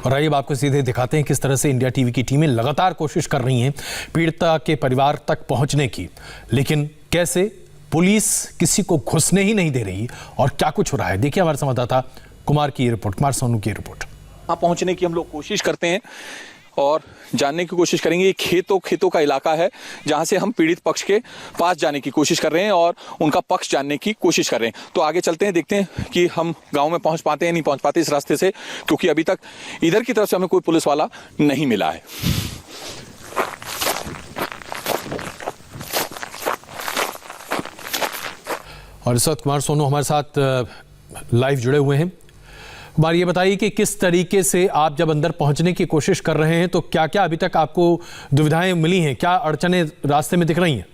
और आइए अब आपको सीधे दिखाते हैं किस तरह से इंडिया टीवी की टीमें लगातार कोशिश कर रही हैं पीड़िता के परिवार तक पहुंचने की, लेकिन कैसे पुलिस किसी को घुसने ही नहीं दे रही और क्या कुछ हो रहा है। देखिए हमारे संवाददाता कुमार की रिपोर्ट, कुमार सोनू की रिपोर्ट। वहां पहुंचने की हम लोग कोशिश करते हैं और जानने की कोशिश करेंगे। ये खेतों का इलाका है जहां से हम पीड़ित पक्ष के पास जाने की कोशिश कर रहे हैं और उनका पक्ष जानने की कोशिश कर रहे हैं। तो आगे चलते हैं, देखते हैं कि हम गांव में पहुंच पाते हैं नहीं पहुंच पाते इस रास्ते से, क्योंकि अभी तक इधर की तरफ से हमें कोई पुलिस वाला नहीं मिला है। और इस वक्त कुमार सोनू हमारे साथ लाइव जुड़े हुए हैं। कुमार, ये बताइए कि किस तरीके से आप जब अंदर पहुंचने की कोशिश कर रहे हैं तो क्या क्या अभी तक आपको दुविधाएं मिली हैं, क्या अड़चनें रास्ते में दिख रही हैं?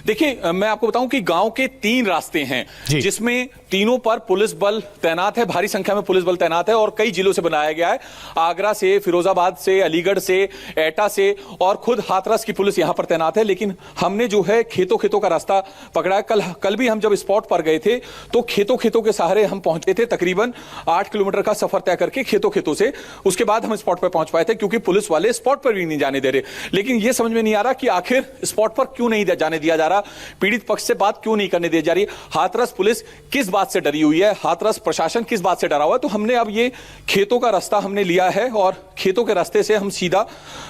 देखिए, मैं आपको बताऊं कि गांव के 3 रास्ते हैं जिसमें तीनों पर पुलिस बल तैनात है, भारी संख्या में पुलिस बल तैनात है और कई जिलों से बनाया गया है। आगरा से, फिरोजाबाद से, अलीगढ़ से, एटा से और खुद हाथरस की पुलिस यहां पर तैनात है। लेकिन हमने जो है खेतों का रास्ता पकड़ा है। कल भी हम जब स्पॉट पर गए थे तो खेतों के सहारे हम पहुंचे थे, तकरीबन 8 किलोमीटर का सफर तय करके खेतों से। उसके बाद हम स्पॉट पर पहुंच पाए थे क्योंकि पुलिस वाले स्पॉट पर भी नहीं जाने दे रहे। लेकिन यह समझ में नहीं आ रहा कि आखिर स्पॉट पर क्यों नहीं जाने दिया जा रहा, पीड़ित पक्ष से बात क्यों नहीं करने दी जा रही। हाथरस पुलिस किस बात से डरी हुई है, हाथरस प्रशासन किस बात से डरा हुआ है। तो हमने अब ये खेतों का रास्ता हमने लिया है और खेतों के रास्ते से हम सीधा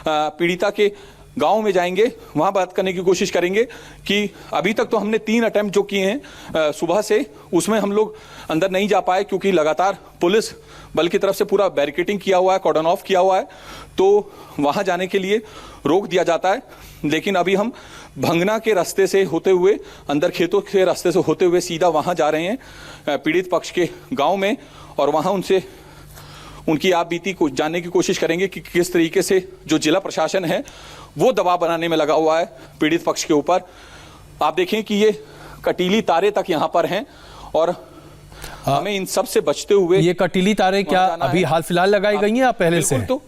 पीड़िता के गांव में जाएंगे, वहां बात करने की कोशिश करेंगे कि अभी तक तो हमने 3 अटेम्प्ट जो किए हैं सुबह से, उसमें हम लोग अंदर नहीं जा पाए क्योंकि लगातार पुलिस बल की तरफ से पूरा बैरिकेडिंग किया हुआ है, कॉर्डन ऑफ किया हुआ है, तो वहां जाने के लिए रोक दिया जाता है। लेकिन अभी हम भंगना के रास्ते से होते हुए, अंदर खेतों के रास्ते से होते हुए सीधा वहां जा रहे हैं पीड़ित पक्ष के गांव में और वहां उनसे उनकी आप बीती को जानने की कोशिश करेंगे कि किस तरीके से जो जिला प्रशासन है वो दबाव बनाने में लगा हुआ है पीड़ित पक्ष के ऊपर। आप देखें कि ये कटीली तारे तक यहाँ पर हैं और हमें इन सब से बचते हुए। ये कटीली तारे क्या अभी हाल फिलहाल लगाई गई हैं या पहले से? तो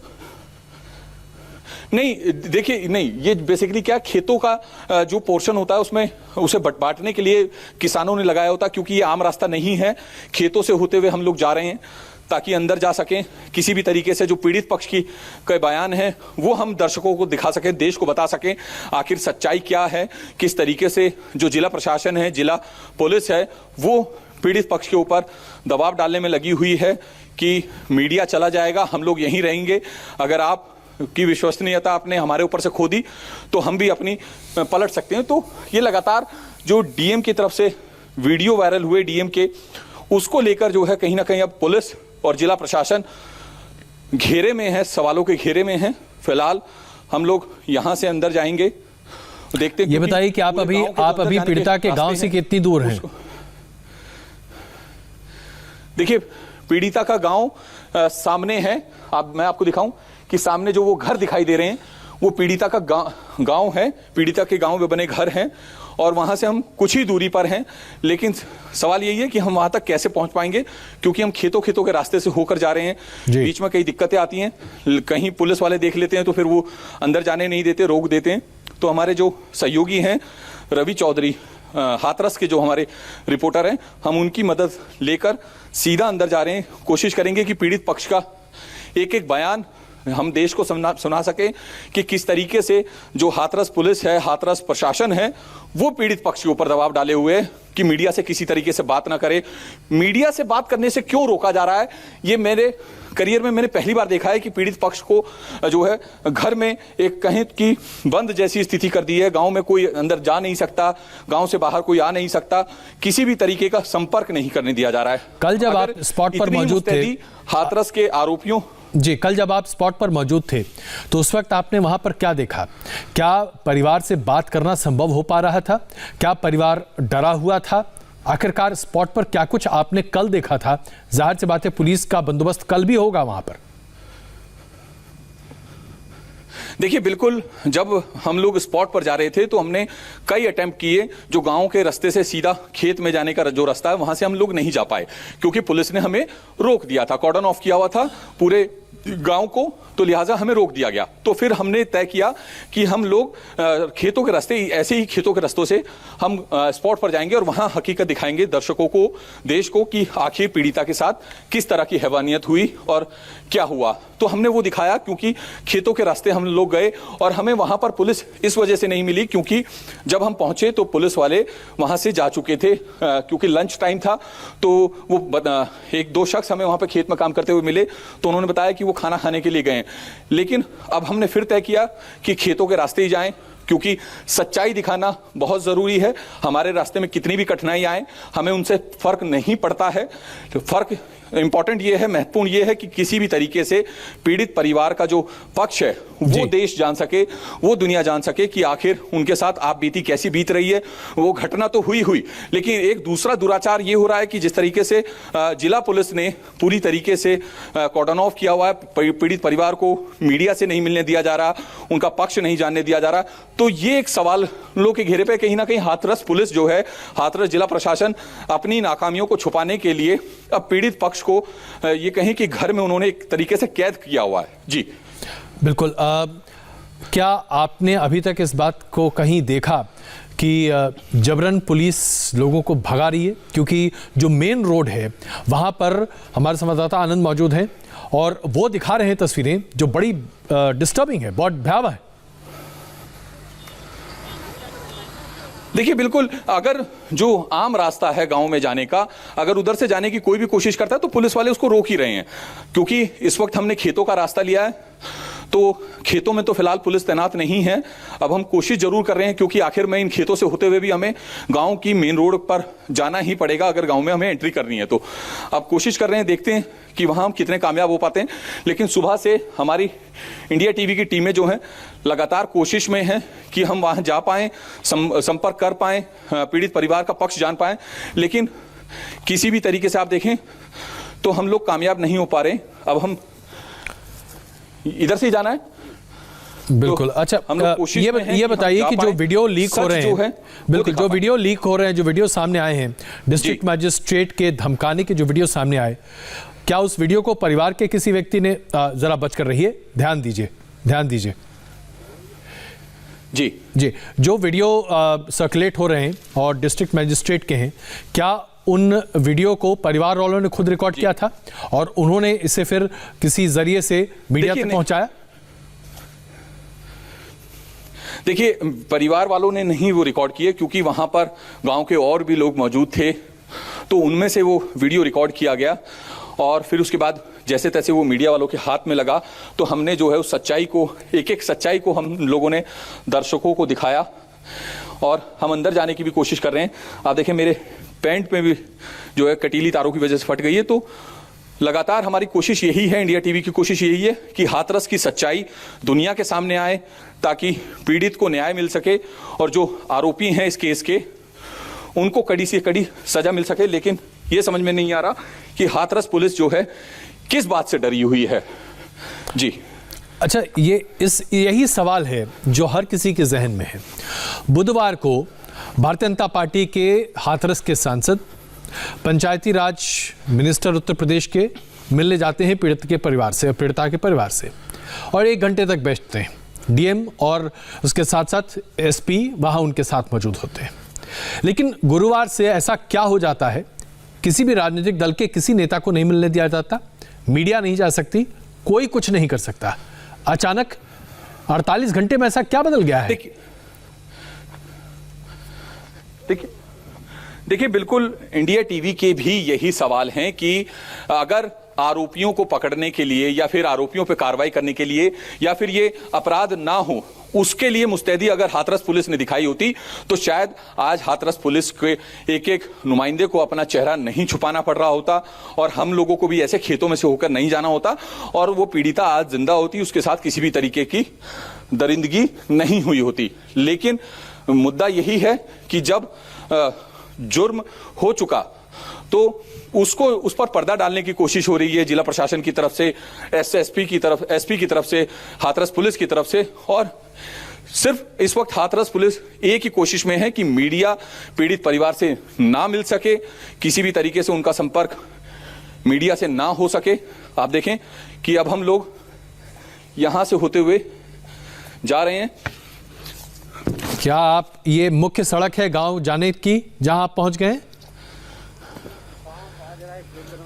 नहीं, देखिए, नहीं, ये बेसिकली क्या खेतों का जो पोर्शन होता है उसमें उसे बांटने के लिए किसानों ने लगाया होता, क्योंकि ये आम रास्ता नहीं है। खेतों से होते हुए हम लोग जा रहे हैं ताकि अंदर जा सकें, किसी भी तरीके से जो पीड़ित पक्ष की के बयान है वो हम दर्शकों को दिखा सकें, देश को बता सकें आखिर सच्चाई क्या है, किस तरीके से जो जिला प्रशासन है, जिला पुलिस है, वो पीड़ित पक्ष के ऊपर दबाव डालने में लगी हुई है कि मीडिया चला जाएगा, हम लोग यहीं रहेंगे। अगर आप की विश्वसनीयता आपने हमारे ऊपर से खो दी तो हम भी अपनी पलट सकते हैं। तो ये लगातार जो डीएम की तरफ से वीडियो वायरल हुए डीएम के, उसको लेकर जो है कहीं ना कहीं अब पुलिस और जिला प्रशासन घेरे में है, सवालों के घेरे में है। फिलहाल हम लोग यहां से अंदर जाएंगे, देखते हैं। ये बताइए कि आप अभी पीड़िता के गांव से कितनी दूर हैं? देखिए, पीड़िता का गांव सामने है। अब मैं आपको दिखाऊं कि सामने जो वो घर दिखाई दे रहे हैं वो पीड़िता का गांव है, पीड़िता के गांव में बने घर हैं और वहां से हम कुछ ही दूरी पर हैं। लेकिन सवाल यही है कि हम वहां तक कैसे पहुंच पाएंगे, क्योंकि हम खेतों के रास्ते से होकर जा रहे हैं। बीच में कई दिक्कतें आती हैं, कहीं पुलिस वाले देख लेते हैं तो फिर वो अंदर जाने नहीं देते, रोक देते हैं। तो हमारे जो सहयोगी हैं रवि चौधरी, हाथरस के जो हमारे रिपोर्टर हैं, हम उनकी मदद लेकर सीधा अंदर जा रहे हैं। कोशिश करेंगे कि पीड़ित पक्ष का एक बयान हम देश को सुना सके कि किस तरीके से जो हाथरस पुलिस है, हाथरस प्रशासन है, वो पीड़ित पक्ष के ऊपर दबाव डाले हुए है कि मीडिया से किसी तरीके से बात ना करे। मीडिया से बात करने से क्यों रोका जा रहा है, ये मेरे करियर में मैंने पहली बार देखा है कि पीड़ित पक्ष को जो है घर में एक कहीं की बंद जैसी स्थिति कर दी है। गांव में कोई अंदर जा नहीं सकता, गांव से बाहर कोई आ नहीं सकता, किसी भी तरीके का संपर्क नहीं करने दिया जा रहा है। कल जब आप स्पॉट पर मौजूद थे, हाथरस के आरोपियों कल जब आप स्पॉट पर मौजूद थे तो उस वक्त आपने वहां पर क्या देखा? क्या परिवार से बात करना संभव हो पा रहा था? क्या परिवार डरा हुआ था? आखिरकार स्पॉट पर क्या कुछ आपने कल देखा था? जाहिर सी बात है पुलिस का बंदोबस्त कल भी होगा वहां पर। देखिए, बिल्कुल, जब हम लोग स्पॉट पर जा रहे थे तो हमने कई अटेम्प्ट किए। जो गांव के रास्ते से सीधा खेत में जाने का जो रास्ता है वहां से हम लोग नहीं जा पाए क्योंकि पुलिस ने हमें रोक दिया था, कॉर्डन ऑफ किया हुआ था। पूरे गांव को, तो लिहाजा हमें रोक दिया गया। तो फिर हमने तय किया कि हम लोग खेतों के रास्ते, ऐसे ही खेतों के रास्तों से हम स्पॉट पर जाएंगे और वहां हकीकत दिखाएंगे दर्शकों को, देश को, कि आखिर पीड़िता के साथ किस तरह की हैवानियत हुई और क्या हुआ। तो हमने वो दिखाया, क्योंकि खेतों के रास्ते हम लोग गए और हमें वहां पर पुलिस इस वजह से नहीं मिली क्योंकि जब हम पहुंचे तो पुलिस वाले वहां से जा चुके थे, क्योंकि लंच टाइम था। तो वो एक दो शख्स हमें वहां पर खेत में काम करते हुए मिले, तो उन्होंने बताया कि वो खाना खाने के लिए गए। लेकिन अब हमने फिर तय किया कि खेतों के रास्ते ही जाएं, क्योंकि सच्चाई दिखाना बहुत जरूरी है। हमारे रास्ते में कितनी भी कठिनाई आए, हमें उनसे फर्क नहीं पड़ता है। तो फर्क इंपॉर्टेंट ये है, महत्वपूर्ण ये है कि किसी भी तरीके से पीड़ित परिवार का जो पक्ष है वो देश जान सके, वो दुनिया जान सके कि आखिर उनके साथ आप बीती कैसी बीत रही है। वो घटना तो हुई, लेकिन एक दूसरा दुराचार ये हो रहा है कि जिस तरीके से जिला पुलिस ने पूरी तरीके से कॉर्डन ऑफ किया हुआ है, पीड़ित परिवार को मीडिया से नहीं मिलने दिया जा रहा, उनका पक्ष नहीं जानने दिया जा रहा। तो ये एक सवाल लोगों के घेरे पे कहीं ना कहीं हाथरस पुलिस जो है, हाथरस जिला प्रशासन अपनी नाकामियों को छुपाने के लिए अब पीड़ित पक्ष को ये कहें कि घर में उन्होंने एक तरीके से कैद किया हुआ है। जी बिल्कुल। क्या आपने अभी तक इस बात को कहीं देखा कि जबरन पुलिस लोगों को भगा रही है? क्योंकि जो मेन रोड है वहां पर हमारे संवाददाता आनंद मौजूद हैं और वो दिखा रहे हैं तस्वीरें जो बड़ी डिस्टर्बिंग है, बहुत भयावह है। देखिए, बिल्कुल, अगर जो आम रास्ता है गांव में जाने का, अगर उधर से जाने की कोई भी कोशिश करता है तो पुलिस वाले उसको रोक ही रहे हैं। क्योंकि इस वक्त हमने खेतों का रास्ता लिया है, तो खेतों में तो फिलहाल पुलिस तैनात नहीं है। अब हम कोशिश जरूर कर रहे हैं, क्योंकि आखिर में इन खेतों से होते हुए भी हमें गांव की मेन रोड पर जाना ही पड़ेगा अगर गांव में हमें एंट्री करनी है। तो अब कोशिश कर रहे हैं, देखते हैं कि वहां हम कितने कामयाब हो पाते हैं। लेकिन सुबह से हमारी इंडिया टीवी की टीमें जो हैं लगातार कोशिश में हैं कि हम वहां जा पाएं, संपर्क कर पाएं, पीड़ित परिवार का पक्ष जान पाएं। लेकिन किसी भी तरीके से आप देखें तो हम लोग कामयाब नहीं हो पा रहे। अब हम इधर से ही जाना है। बिल्कुल। तो अच्छा, ये बताइए कि जो वीडियो लीक हो रहे हैं, बिल्कुल, जो वीडियो लीक हो रहे हैं, जो वीडियो सामने आए हैं, डिस्ट्रिक्ट मजिस्ट्रेट के धमकाने के जो वीडियो सामने आए, क्या उस वीडियो को परिवार के किसी व्यक्ति ने, जरा बचकर रहिए, ध्यान दीजिए जी, जो वीडियो सर्कुलेट हो रहे हैं और डिस्ट्रिक्ट मजिस्ट्रेट के हैं, क्या उन वीडियो को परिवार वालों ने खुद रिकॉर्ड किया था और उन्होंने इसे फिर किसी जरिए से मीडिया तक पहुंचाया? देखिए, परिवार वालों ने नहीं वो रिकॉर्ड किए, क्योंकि वहां पर गांव के और भी लोग मौजूद थे, तो उनमें से वो वीडियो रिकॉर्ड किया गया और फिर उसके बाद जैसे तैसे वो मीडिया वालों के हाथ में लगा। तो हमने जो है उस सच्चाई को, एक एक सच्चाई को हम लोगों ने दर्शकों को दिखाया और हम अंदर जाने की भी कोशिश कर रहे हैं। आप देखें, मेरे पैंट में भी जो है कटीली तारों की वजह से फट गई है। तो लगातार हमारी कोशिश यही है, इंडिया टीवी की कोशिश यही है कि हाथरस की सच्चाई दुनिया के सामने आए, ताकि पीड़ित को न्याय मिल सके और जो आरोपी हैं इस केस के, उनको कड़ी से कड़ी सजा मिल सके। लेकिन ये समझ में नहीं आ रहा कि हाथरस पुलिस जो है किस बात से डरी हुई है। जी अच्छा, यही सवाल है जो हर किसी के जहन में है। बुधवार को भारतीय जनता पार्टी के हाथरस के सांसद, पंचायती राज मिनिस्टर उत्तर प्रदेश के मिलने जाते हैं पीड़िता के परिवार से और 1 घंटे तक बैठते हैं। डीएम और उसके साथ साथ एसपी वहां उनके साथ मौजूद होते हैं। लेकिन गुरुवार से ऐसा क्या हो जाता है, किसी भी राजनीतिक दल के किसी नेता को नहीं मिलने दिया जाता, मीडिया नहीं जा सकती, कोई कुछ नहीं कर सकता। अचानक 48 घंटे में ऐसा क्या बदल गया है? देखिए, बिल्कुल इंडिया टीवी के भी यही सवाल हैं कि अगर आरोपियों को पकड़ने के लिए या फिर आरोपियों पर कार्रवाई करने के लिए या फिर ये अपराध ना हो, उसके लिए मुस्तैदी अगर हाथरस पुलिस ने दिखाई होती तो शायद आज हाथरस पुलिस के एक एक नुमाइंदे को अपना चेहरा नहीं छुपाना पड़ रहा होता और हम लोगों को भी ऐसे खेतों में से होकर नहीं जाना होता और वो पीड़िता आज जिंदा होती, उसके साथ किसी भी तरीके की दरिंदगी नहीं हुई होती। लेकिन मुद्दा यही है कि जब जुर्म हो चुका तो उस पर पर्दा डालने की कोशिश हो रही है जिला प्रशासन की तरफ से, एसपी की तरफ से, हाथरस पुलिस की तरफ से। और सिर्फ इस वक्त हाथरस पुलिस एक ही कोशिश में है कि मीडिया पीड़ित परिवार से ना मिल सके, किसी भी तरीके से उनका संपर्क मीडिया से ना हो सके। आप देखें कि अब हम लोग यहां से होते हुए जा रहे हैं। क्या आप ये मुख्य सड़क है गांव जाने की जहां आप पहुंच गए हैं?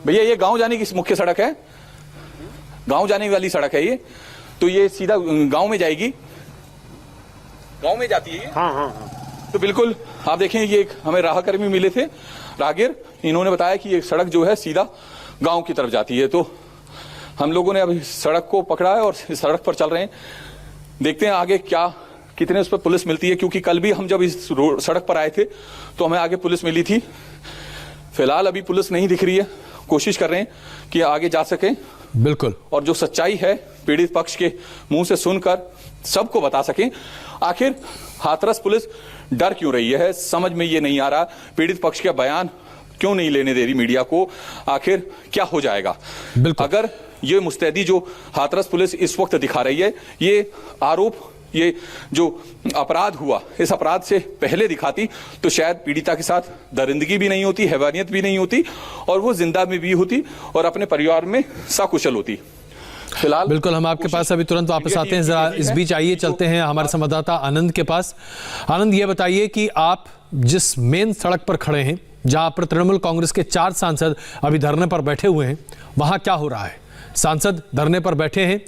भैया ये गांव जाने की मुख्य सड़क है, गांव जाने वाली सड़क है ये, तो ये सीधा गांव में जाएगी, गांव में जाती है ये। हाँ। तो बिल्कुल आप देखें, ये एक हमें राहकर्मी मिले थे, राहगीर, इन्होंने बताया कि ये सड़क जो है सीधा गांव की तरफ जाती है। तो हम लोगों ने अभी सड़क को पकड़ा है और इस सड़क पर चल रहे हैं। देखते हैं आगे क्या कितने उस पर पुलिस मिलती है, क्योंकि कल भी हम जब इस सड़क पर आए थे तो हमें आगे पुलिस मिली थी। फिलहाल अभी पुलिस नहीं दिख रही है, कोशिश कर रहे हैं कि आगे जा सके। बिल्कुल। और जो सच्चाई है पीड़ित पक्ष के मुंह से सुनकर सबको बता सकें। आखिर हाथरस पुलिस डर क्यों रही है, समझ में ये नहीं आ रहा। पीड़ित पक्ष का बयान क्यों नहीं लेने दे रही मीडिया को, आखिर क्या हो जाएगा। अगर ये मुस्तैदी जो हाथरस पुलिस इस वक्त दिखा रही है, ये आरोप, ये जो अपराध हुआ, इस अपराध से पहले दिखाती तो शायद पीड़िता के साथ दरिंदगी भी नहीं होती, हैवानियत भी नहीं होती, और वो जिंदा में भी होती और अपने परिवार में सकुशल होती। फिलहाल बिल्कुल, हम आपके पास अभी तुरंत वापस आते हैं। जरा इस बीच आइए, चलते हैं हमारे संवाददाता आनंद के पास। आनंद, ये बताइए कि आप जिस मेन सड़क पर खड़े हैं, जहां पर तृणमूल कांग्रेस के 4 सांसद अभी धरने पर बैठे हुए हैं, वहां क्या हो रहा है? सांसद धरने पर बैठे हैं,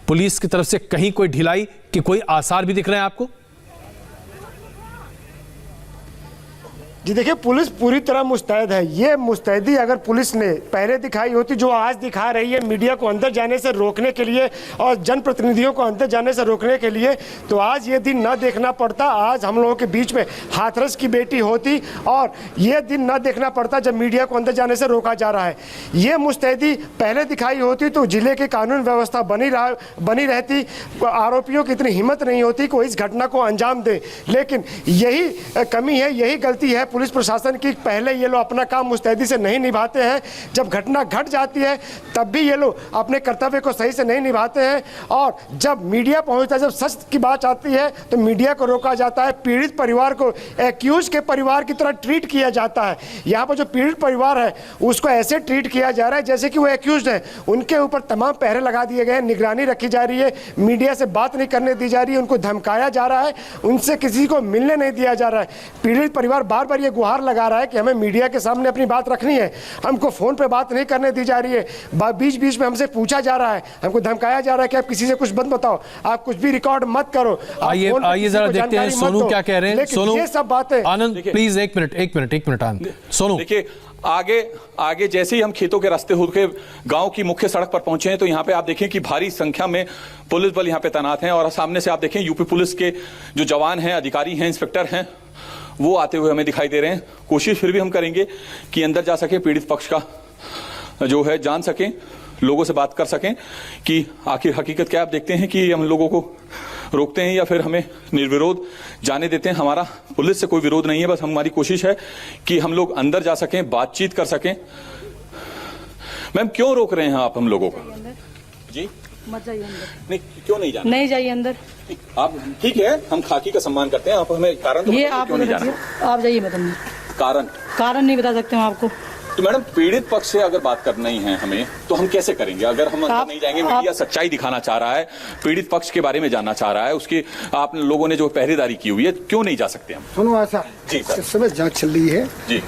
पुलिस की तरफ से कहीं कोई ढिलाई कि कोई आसार भी दिख रहे हैं आपको? जी देखिए, पुलिस पूरी तरह मुस्तैद है। ये मुस्तैदी अगर पुलिस ने पहले दिखाई होती, जो आज दिखा रही है मीडिया को अंदर जाने से रोकने के लिए और जनप्रतिनिधियों को अंदर जाने से रोकने के लिए, तो आज ये दिन न देखना पड़ता। आज हम लोगों के बीच में हाथरस की बेटी होती और ये दिन न देखना पड़ता जब मीडिया को अंदर जाने से रोका जा रहा है। ये मुस्तैदी पहले दिखाई होती तो जिले की कानून व्यवस्था बनी रहती, आरोपियों की इतनी हिम्मत नहीं होती कि इस घटना को अंजाम दे। लेकिन यही कमी है, यही गलती है पुलिस प्रशासन की। पहले ये लोग अपना काम मुस्तैदी से नहीं निभाते हैं, जब घटना घट जाती है तब भी ये लोग अपने कर्तव्य को सही से नहीं निभाते हैं, और जब मीडिया पहुंचता है, जब सच की बात आती है तो मीडिया को रोका जाता है। पीड़ित परिवार को एक्यूज के परिवार की तरह ट्रीट किया जाता है। यहाँ पर जो पीड़ित परिवार है उसको ऐसे ट्रीट किया जा रहा है जैसे कि वो एक्यूज है। उनके ऊपर तमाम पहरे लगा दिए गए हैं, निगरानी रखी जा रही है, मीडिया से बात नहीं करने दी जा रही है, उनको धमकाया जा रहा है, उनसे किसी को मिलने नहीं दिया जा रहा है। पीड़ित परिवार बार बार ये गुहार लगा रहा है कि हमें मीडिया के सामने अपनी बात रखनी है, हमको फोन पे बात नहीं करने दी जा रही है, बीच बीच में हमसे पूछा जा रहा है, हमको धमकाया जा रहा है कि आप किसी से कुछ मत बताओ, आप कुछ भी रिकॉर्ड मत करो। आइए जरा देखते हैं सोनू क्या कह रहे हैं। सोनू, ये सब बातें। आनंद प्लीज एक मिनट आनंद। सोनू, देखिए आगे जैसे ही हम खेतों के रास्ते होकर गांव की मुख्य सड़क पर पहुंचे हैं तो यहां पे आप देखें कि भारी संख्या में पुलिस बल यहां पे तैनात हैं, और सामने से आप देखें यूपी पुलिस के जो जवान हैं, अधिकारी हैं, इंस्पेक्टर हैं, वो आते हुए हमें दिखाई दे रहे हैं। कोशिश फिर भी हम करेंगे कि अंदर जा सके, पीड़ित पक्ष का जो है जान सकें, लोगों से बात कर सकें कि आखिर हकीकत क्या। आप देखते हैं कि हम लोगों को रोकते हैं या फिर हमें निर्विरोध जाने देते हैं। हमारा पुलिस से कोई विरोध नहीं है, बस हमारी कोशिश है कि हम लोग अंदर जा सकें, बातचीत कर सकें। मैम, क्यों रोक रहे हैं आप हम लोगों को? जी मत जाइए अंदर। नहीं, क्यों नहीं जाना? नहीं जाइए अंदर। आप ठीक है, हम खाकी का सम्मान करते हैं, आप हमें कारण तो ये बताइए, आप क्यों नहीं जाना? आप जाइए मत अंदर। कारण नहीं बता सकते हम आपको। तो मैडम, पीड़ित पक्ष से अगर बात करना ही है हमें तो हम कैसे करेंगे? अगर हम अंदर नहीं जाएंगे, मीडिया सच्चाई दिखाना चाह रहा है, पीड़ित पक्ष के बारे में जानना चाह रहा है, उसकी आप लोगों ने जो पहरेदारी की हुई है, क्यों नहीं जा सकते हम? सुनो, ऐसा जी सर, इस समय जांच चल रही है जी,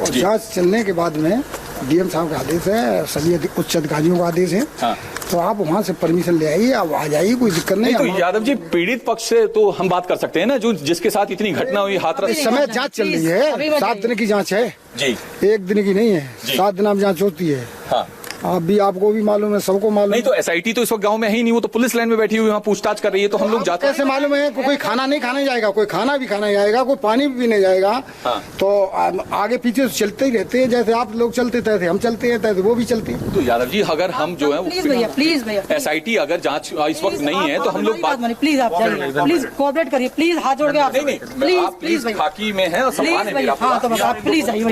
और जांच चलने के बाद में डीएम साहब का आदेश है, सभी उच्च अधिकारियों का आदेश है। हाँ। तो आप वहाँ से परमिशन ले आइए, आप आ जाइए, कोई दिक्कत नहीं। तो यादव जी, पीड़ित पक्ष से तो हम बात कर सकते हैं ना, जो जिसके साथ इतनी घटना हुई हाथरस। इस समय जांच चल रही है, 7 दिन की जांच है जी, 1 दिन की नहीं है, 7 दिन में जांच होती है। हाँ, आपको भी मालूम है, सबको मालूम। नहीं तो एसआईटी तो इस वक्त गांव में है ही नहीं, वो तो पुलिस लाइन में बैठी हुई वहाँ पूछताछ कर रही है, तो हम लोग जाते कैसे मालूम है? कोई खाना नहीं खाने जाएगा, कोई खाना भी खाने जाएगा, कोई पानी भी पीने जाएगा। हाँ। तो आगे पीछे चलते ही रहते हैं, जैसे आप लोग चलते थे, हम चलते हैं, वो भी चलते हैं। तो यादव जी, अगर हम जो है प्लीज भैया एसआईटी अगर जांच इस वक्त नहीं है तो हम लोग बात, प्लीज आप जाइए, प्लीज कोऑपरेट करिए, प्लीज हाथ जोड़ के आप प्लीज खाकी में है और सम्मान है मेरा। हाँ, तो आप प्लीज आइए।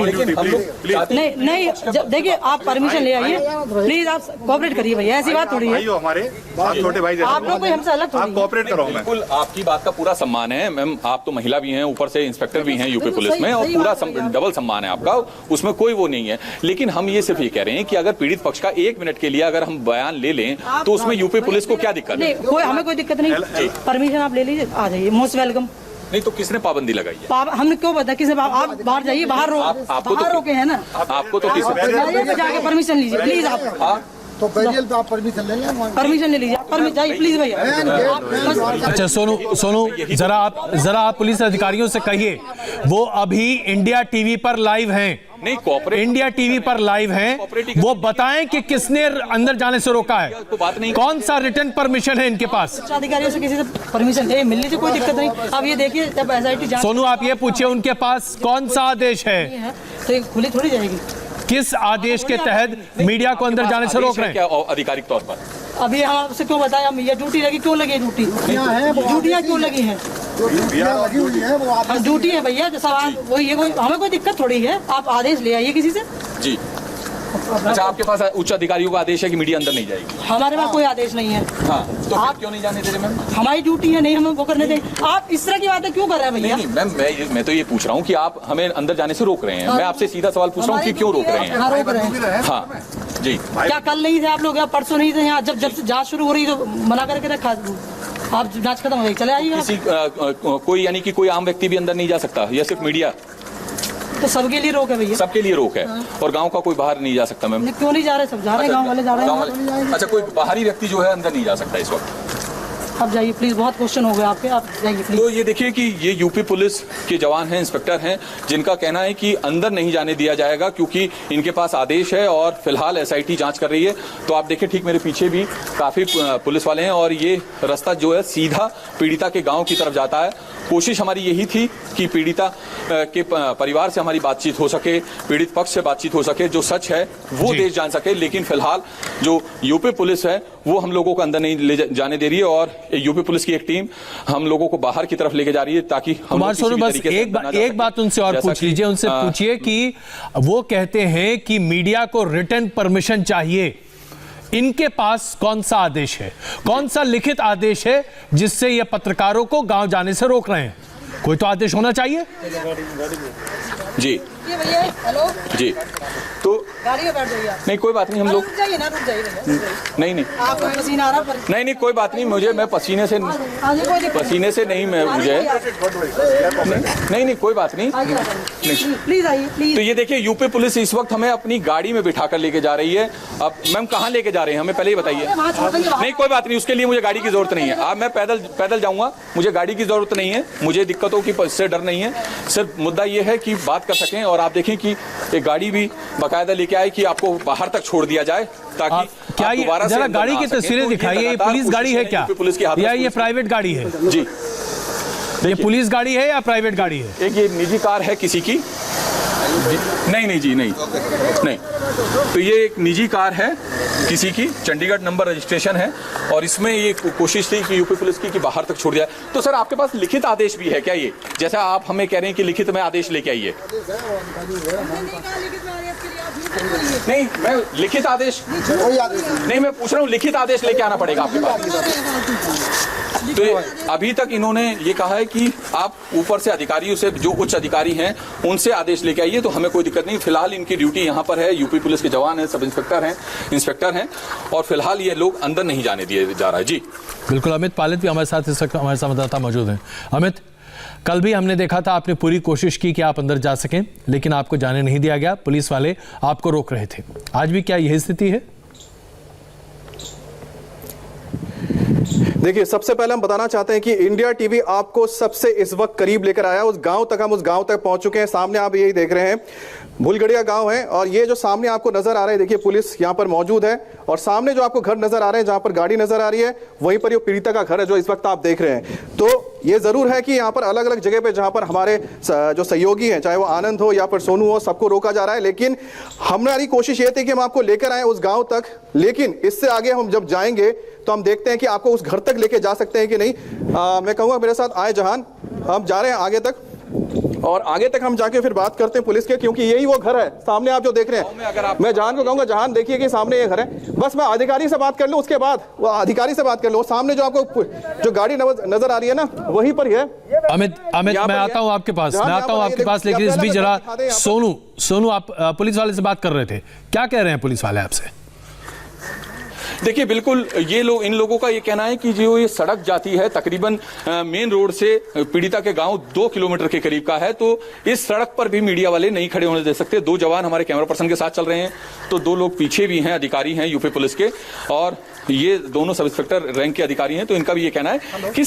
नहीं देखिए, आप परमिशन ले आइए, प्लीज आप कोऑपरेट करिए भैया, ऐसी बात थोड़ी है। भाई हो हमारे, आप छोटे भाई जैसे, आप लोग कोई हमसे अलग थोड़ी आप कोऑपरेट करो। मैं बिल्कुल आपकी बात का पूरा सम्मान है मैम, आप तो महिला भी हैं, ऊपर से इंस्पेक्टर भी हैं यूपी पुलिस में, और पूरा डबल सम्मान है आपका, उसमें कोई वो नहीं है। लेकिन हम ये सिर्फ ये कह रहे हैं कि अगर पीड़ित पक्ष का 1 मिनट के लिए अगर हम बयान ले लें तो उसमें यूपी पुलिस को क्या दिक्कत है? कोई हमें कोई दिक्कत नहीं, परमिशन आप ले लीजिए, आ जाइए, मोस्ट वेलकम। नहीं तो किसने पाबंदी लगाई है? हमने क्यों बता, किसने? आप बाहर जाइए, बाहर रोके हैं ना आपको तो जाके परमिशन लीजिए प्लीज। आप तो बैरियल पे आप परमिशन ले लें, परमिशन ले लीजिए, परमिशन जाइए प्लीज भैया। अच्छा सोनू जरा आप पुलिस अधिकारियों से कहिए, वो अभी इंडिया टीवी पर लाइव हैं, नहीं कोऑपरेट इंडिया टीवी पर लाइव हैं, वो बताएं कि किसने अंदर जाने से रोका है, बात नहीं, कौन सा रिटर्न परमिशन है इनके पास? अधिकारियों से किसी से परमिशन चाहिए, मिल लीजिए, कोई दिक्कत नहीं। अब ये देखिए, जब एसआईटी जांच, सोनू आप ये पूछिए उनके पास कौन सा आदेश है, तो ये खुली थोड़ी जाएगी। किस आदेश के तहत मीडिया को अंदर जाने से रोक रहे हैं? क्या आधिकारिक तौर पर अभी हम आपसे क्यों बताएं, हम ये ड्यूटी लगी, क्यों लगी ड्यूटी? ड्यूटियाँ क्यों लगी हैं? लगी हुई है वो आप ड्यूटी है भैया, जो सवाल वही है, हमें कोई दिक्कत थोड़ी है, आप आदेश ले आइए किसी से। जी अच्छा, आपके पास उच्च अधिकारियों का आदेश है कि मीडिया अंदर नहीं जाएगी? हमारे पास कोई आदेश नहीं है। हाँ, तो आप क्यों नहीं जाने दे रहे मैम? हमारी ड्यूटी है, नहीं हमें वो करने दें। आप इस तरह की बातें क्यों कर रहे हैं भैया? नहीं मैम, मैं तो ये पूछ रहा हूँ कि आप हमें अंदर जाने से रोक रहे हैं। मैं आपसे सीधा सवाल पूछ रहा हूँ कि क्यों रोक रहे हैं? हाँ, रोक रहे हैं। हाँ जी, क्या कल नहीं थे आप लोग, या परसों नहीं थे यहाँ? जब से जांच शुरू हो रही तो मना करके रखा, आप जांच खत्म हो गई चले आइए। किसी कोई यानी कि कोई आम व्यक्ति भी अंदर नहीं जा सकता या सिर्फ मीडिया? तो सबके लिए रोक है भैया, सबके लिए रोक है। और गांव का कोई बाहर नहीं जा सकता मैम? क्यों नहीं जा रहे? सब जा रहे हैं, गाँव वाले जा रहे हैं। अच्छा, कोई बाहरी व्यक्ति जो है अंदर नहीं जा सकता इस वक्त? आप जाइए प्लीज, बहुत क्वेश्चन हो गए आपके, आप जाइए प्लीज। तो ये देखिए कि ये यूपी पुलिस के जवान हैं, इंस्पेक्टर हैं, जिनका कहना है कि अंदर नहीं जाने दिया जाएगा क्योंकि इनके पास आदेश है और फिलहाल एसआईटी जांच कर रही है। तो आप देखिए ठीक मेरे पीछे भी काफी पुलिस वाले हैं और ये रास्ता जो है सीधा पीड़िता के गांव की तरफ जाता है। कोशिश हमारी यही थी कि पीड़िता के परिवार से हमारी बातचीत हो सके, पीड़ित पक्ष से बातचीत हो सके, जो सच है वो देश जान सके। लेकिन फिलहाल जो यूपी पुलिस है वो हम लोगों को अंदर नहीं ले जाने दे रही है और यूपी पुलिस की एक टीम हम लोगों को बाहर की तरफ लेके जा रही है ताकि कुमार सोनू बस एक बात उनसे और पूछ लीजिए, उनसे पूछिए कि वो कहते हैं कि मीडिया को रिटर्न परमिशन चाहिए, इनके पास कौन सा आदेश है, कौन सा लिखित आदेश है जिससे ये पत्रकारों को गांव जाने से रोक रहे हैं? कोई तो आदेश होना चाहिए। जी भैया, हेलो जी, तो गाड़ी में बैठ जाइए आप। नहीं कोई बात नहीं, हम लोग रुक जाइए ना, रुक जाइए भैया। नहीं आपको पसीना आ रहा पर नहीं कोई बात नहीं, मुझे मैं पसीने से नहीं मैं मुझे नहीं कोई बात नहीं। प्लीज आइए प्लीज। तो ये देखिए यूपी पुलिस इस वक्त हमें अपनी गाड़ी में बिठाकर लेके जा रही है। अब मैम कहाँ लेके जा रहे हैं हमें पहले ही बताइए। नहीं कोई बात नहीं, उसके लिए मुझे गाड़ी की जरूरत नहीं है। अब मैं पैदल जाऊंगा, मुझे गाड़ी की जरूरत नहीं है, मुझे दिक्कतों की इससे डर नहीं है। सिर्फ मुद्दा ये है कि बात कर सकें और आप देखें कि एक गाड़ी भी बाकायदा लेके आए कि आपको बाहर तक छोड़ दिया जाए ताकि क्या ये जरा गाड़ी की तस्वीरें दिखाइए, ये पुलिस गाड़ी है क्या या ये प्राइवेट गाड़ी है? जी, ये पुलिस गाड़ी है या प्राइवेट गाड़ी है? एक ये निजी कार है किसी की? नहीं जी, नहीं। तो ये एक निजी कार है किसी की, चंडीगढ़ नंबर रजिस्ट्रेशन है और इसमें ये कोशिश थी कि यूपी पुलिस की कि बाहर तक छोड़ दिया। तो सर आपके पास लिखित आदेश भी है क्या? ये जैसा आप हमें कह रहे हैं कि लिखित में आदेश लेके आइए। नहीं मैं लिखित आदेश नहीं, मैं पूछ रहा हूँ लिखित आदेश लेके आना पड़ेगा आपके पास। तो अभी तक इन्होंने ये कहा है कि आप ऊपर से अधिकारियों से, जो उच्च अधिकारी हैं उनसे आदेश लेके आइए, तो हमें कोई दिक्कत नहीं। फिलहाल इनकी ड्यूटी यहाँ पर है, यूपी पुलिस के जवान हैं, सब इंस्पेक्टर हैं और फिलहाल ये लोग अंदर नहीं जाने दिए जा रहा है। जी बिल्कुल, अमित पालित भी हमारे साथ हमारे संवाददाता मौजूद हैं। अमित, कल भी हमने देखा था आपने पूरी कोशिश की कि आप अंदर जा सकें, लेकिन आपको जाने नहीं दिया गया, पुलिस वाले आपको रोक रहे थे। आज भी क्या यही स्थिति है? देखिए, सबसे पहले हम बताना चाहते हैं कि इंडिया टीवी आपको सबसे इस वक्त करीब लेकर आया। उस गांव तक हम उस गांव तक पहुंच चुके हैं। सामने आप यही देख रहे हैं, भूलगढ़िया गांव है और ये जो सामने आपको नजर आ रहा है, देखिए पुलिस यहां पर मौजूद है और सामने जो आपको घर नजर आ रहे हैं, जहां पर गाड़ी नजर आ रही है, वहीं पर ये पीड़िता का घर है जो इस वक्त आप देख रहे हैं। तो ये जरूर है कि यहाँ पर अलग अलग जगह पे जहां पर हमारे जो सहयोगी हैं, चाहे वो आनंद हो या फिर सोनू हो, सबको रोका जा रहा है। लेकिन हमारी कोशिश ये थी कि हम आपको लेकर आए उस गाँव तक, लेकिन इससे आगे हम जब जाएंगे तो हम देखते हैं कि आपको उस घर तक लेके जा सकते हैं कि नहीं। मैं कहूँगा मेरे साथ आए जहान, हम जा रहे हैं आगे तक। और आगे तक हम जाके फिर बात करते हैं पुलिस के, क्योंकि यही वो घर है सामने आप जो देख रहे हैं। मैं जहान को कहूंगा, जहान देखिए कि सामने ये घर है। बस मैं अधिकारी से बात कर लूं, उसके बाद वो अधिकारी से बात कर लो। सामने जो आपको जो गाड़ी नजर आ रही है ना, वहीं पर ही है। अमित मैं आता हूं आपके पास, लेकिन इस बीच जरा सोनू आप पुलिस वाले से बात कर रहे थे, क्या कह रहे हैं पुलिस वाले आपसे? देखिए, बिल्कुल ये लोग, इन लोगों का ये कहना है कि जो ये सड़क जाती है तकरीबन मेन रोड से पीड़िता के गांव 2 किलोमीटर के करीब का है, तो इस सड़क पर भी मीडिया वाले नहीं खड़े होने दे सकते। 2 जवान हमारे कैमरा पर्सन के साथ चल रहे हैं, तो 2 लोग पीछे भी हैं, अधिकारी हैं यूपी पुलिस के, और ये दोनों सब इंस्पेक्टर रैंक के अधिकारी हैं। तो इनका भी ये कहना है कि